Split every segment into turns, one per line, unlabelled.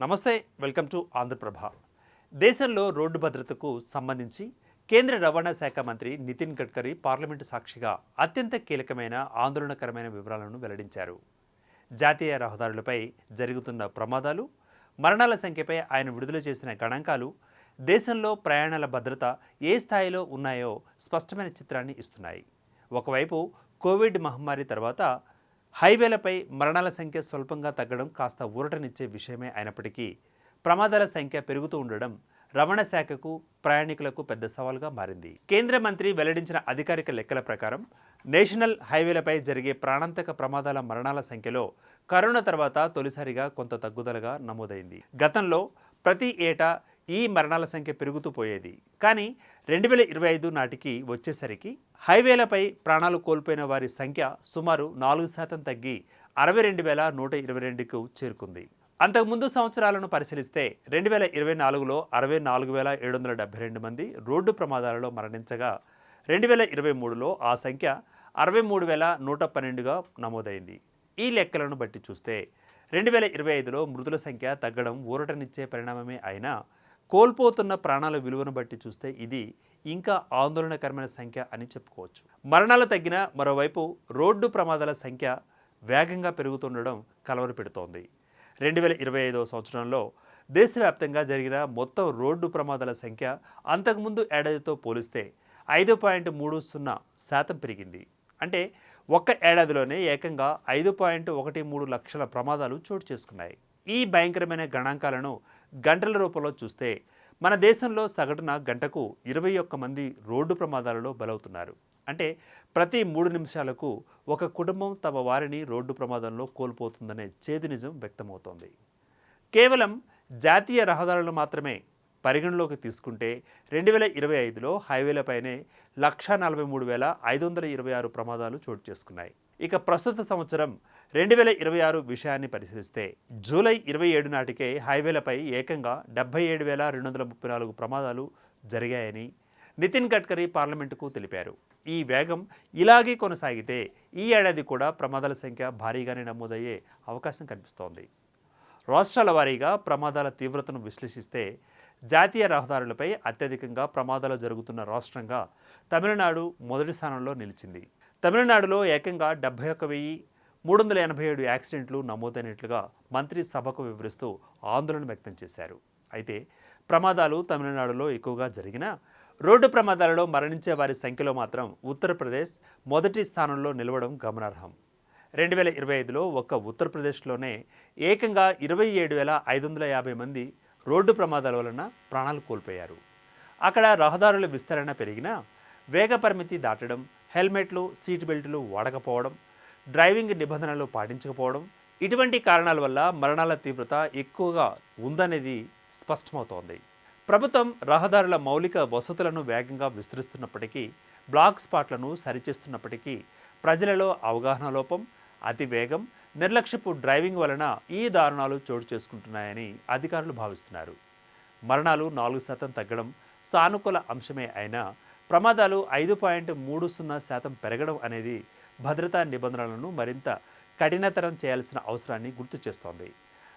నమస్తే, welcome to Andhraprabha. దేశంలో road భద్రతకు సంబంధించి కేంద్ర రవాణా శాఖ మంత్రి నితిన్ గడ్కరీ పార్లమెంటు సాక్షిగా అత్యంత కీలకమైన ఆందోళనకరమైన వివరాలను వెల్లడించారు. జాతీయ రహదారులపై జరుగుతున్న ప్రమాదాలు, మరణాల సంఖ్యపై ఆయన విడుదల చేసిన గణాంకాలు దేశంలో ప్రయాణాల భద్రత ఏ స్థాయిలో ఉన్నాయో స్పష్టమైన చిత్రాన్ని ఇస్తున్నాయి. ఒకవైపు కోవిడ్ మహమ్మారి తర్వాత హైవేలపై మరణాల సంఖ్య స్వల్పంగా తగ్గడం కాస్త ఊరటనిచ్చే విషయమే అయినప్పటికీ ప్రమాదాల సంఖ్య పెరుగుతూ ఉండడం రవాణా శాఖకు, ప్రయాణికులకు పెద్ద సవాల్గా మారింది. కేంద్ర మంత్రి వెల్లడించిన అధికారిక లెక్కల ప్రకారం నేషనల్ హైవేలపై జరిగే ప్రాణాంతక ప్రమాదాల మరణాల సంఖ్యలో కరోనా తర్వాత తొలిసారిగా కొంత తగ్గుదలగా నమోదైంది. గతంలో ప్రతి ఏటా ఈ మరణాల సంఖ్య పెరుగుతూ పోయేది. కానీ 2025 నాటికి వచ్చేసరికి హైవేలపై ప్రాణాలు కోల్పోయిన వారి సంఖ్య సుమారు 4% తగ్గి 62,122కు చేరుకుంది. అంతకుముందు సంవత్సరాలను పరిశీలిస్తే 2024లో 64,772 మంది రోడ్డు ప్రమాదాలలో మరణించగా 2023లో ఆ సంఖ్య 63,112గా నమోదైంది. ఈ లెక్కలను బట్టి చూస్తే 2025లో మృతుల సంఖ్య తగ్గడం ఊరటనిచ్చే పరిణామమే అయినా కోల్పోతున్న ప్రాణాల విలువను బట్టి చూస్తే ఇది ఇంకా ఆందోళనకరమైన సంఖ్య అని చెప్పుకోవచ్చు. మరణాలు తగ్గిన మరోవైపు రోడ్డు ప్రమాదాల సంఖ్య వేగంగా పెరుగుతుండడం కలవరపెడుతోంది. 2025 సంవత్సరంలో దేశవ్యాప్తంగా జరిగిన మొత్తం రోడ్డు ప్రమాదాల సంఖ్య అంతకుముందు ఏడాదితో పోలిస్తే 5.30% పెరిగింది. అంటే ఒక్క ఏడాదిలోనే ఏకంగా 5.13 లక్షల ప్రమాదాలు చోటు చేసుకున్నాయి. ఈ భయంకరమైన గణాంకాలను గంటల రూపంలో చూస్తే మన దేశంలో సగటున గంటకు 21 మంది రోడ్డు ప్రమాదాలలో బలవుతున్నారు. అంటే ప్రతి 3 నిమిషాలకు ఒక కుటుంబం తమ వారిని రోడ్డు ప్రమాదంలో కోల్పోతుందనే చేదు నిజం వ్యక్తమవుతోంది. కేవలం జాతీయ రహదారులు మాత్రమే పరిగణలోకి తీసుకుంటే 2025లో హైవేలపైనే 143,526 ప్రమాదాలు చోటు చేసుకున్నాయి. ఇక ప్రస్తుత సంవత్సరం 2026 విషయాన్ని పరిశీలిస్తే జూలై 27 నాటికే హైవేలపై ఏకంగా 77,234 ప్రమాదాలు జరిగాయని నితిన్ గడ్కరీ పార్లమెంటుకు తెలిపారు. ఈ వేగం ఇలాగే కొనసాగితే ఈ ఏడాది కూడా ప్రమాదాల సంఖ్య భారీగానే నమోదయ్యే అవకాశం కనిపిస్తోంది. రాష్ట్రాల వారీగా ప్రమాదాల తీవ్రతను విశ్లేషిస్తే జాతీయ రహదారులపై అత్యధికంగా ప్రమాదాలు జరుగుతున్న రాష్ట్రంగా తమిళనాడు మొదటి స్థానంలో నిలిచింది. తమిళనాడులో ఏకంగా 71,387 యాక్సిడెంట్లు నమోదైనట్లుగా మంత్రి సభకు వివరిస్తూ ఆందోళన వ్యక్తం చేశారు. అయితే ప్రమాదాలు తమిళనాడులో ఎక్కువగా జరిగినా రోడ్డు ప్రమాదాలలో మరణించే వారి సంఖ్యలో మాత్రం ఉత్తరప్రదేశ్ మొదటి స్థానంలో నిలవడం గమనార్హం. 2025లో ఒక్క ఉత్తరప్రదేశ్లోనే ఏకంగా 27,550 మంది రోడ్డు ప్రమాదాల వలన ప్రాణాలు కోల్పోయారు. అక్కడ రహదారుల విస్తరణ పెరిగినా వేగ పరిమితి దాటడం, హెల్మెట్లు, సీట్ బెల్టులు వాడకపోవడం, డ్రైవింగ్ నిబంధనలు పాటించకపోవడం ఇటువంటి కారణాల వల్ల మరణాల తీవ్రత ఎక్కువగా ఉందనేది స్పష్టమవుతోంది. ప్రభుత్వం రహదారుల మౌలిక వసతులను వేగంగా విస్తరిస్తున్నప్పటికీ, బ్లాక్ స్పాట్లను సరిచేస్తున్నప్పటికీ ప్రజలలో అవగాహన లోపం, అతి వేగం, నిర్లక్ష్యపు డ్రైవింగ్ వలన ఈ దారుణాలు చోటు చేసుకుంటున్నాయని అధికారులు భావిస్తున్నారు. మరణాలు 4% తగ్గడం సానుకూల అంశమే అయినా ప్రమాదాలు 5.30% పెరగడం అనేది భద్రతా నిబంధనలను మరింత కఠినతరం చేయాల్సిన అవసరాన్ని గుర్తు చేస్తోంది.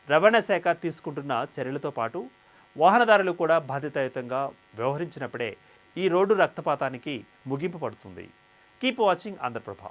రవాణా శాఖ తీసుకుంటున్న చర్యలతో పాటు వాహనదారులు కూడా బాధ్యతాయుతంగా వ్యవహరించినప్పుడే ఈ రోడ్డు రక్తపాతానికి ముగింపు పడుతుంది. Keep watching Andhraprabha.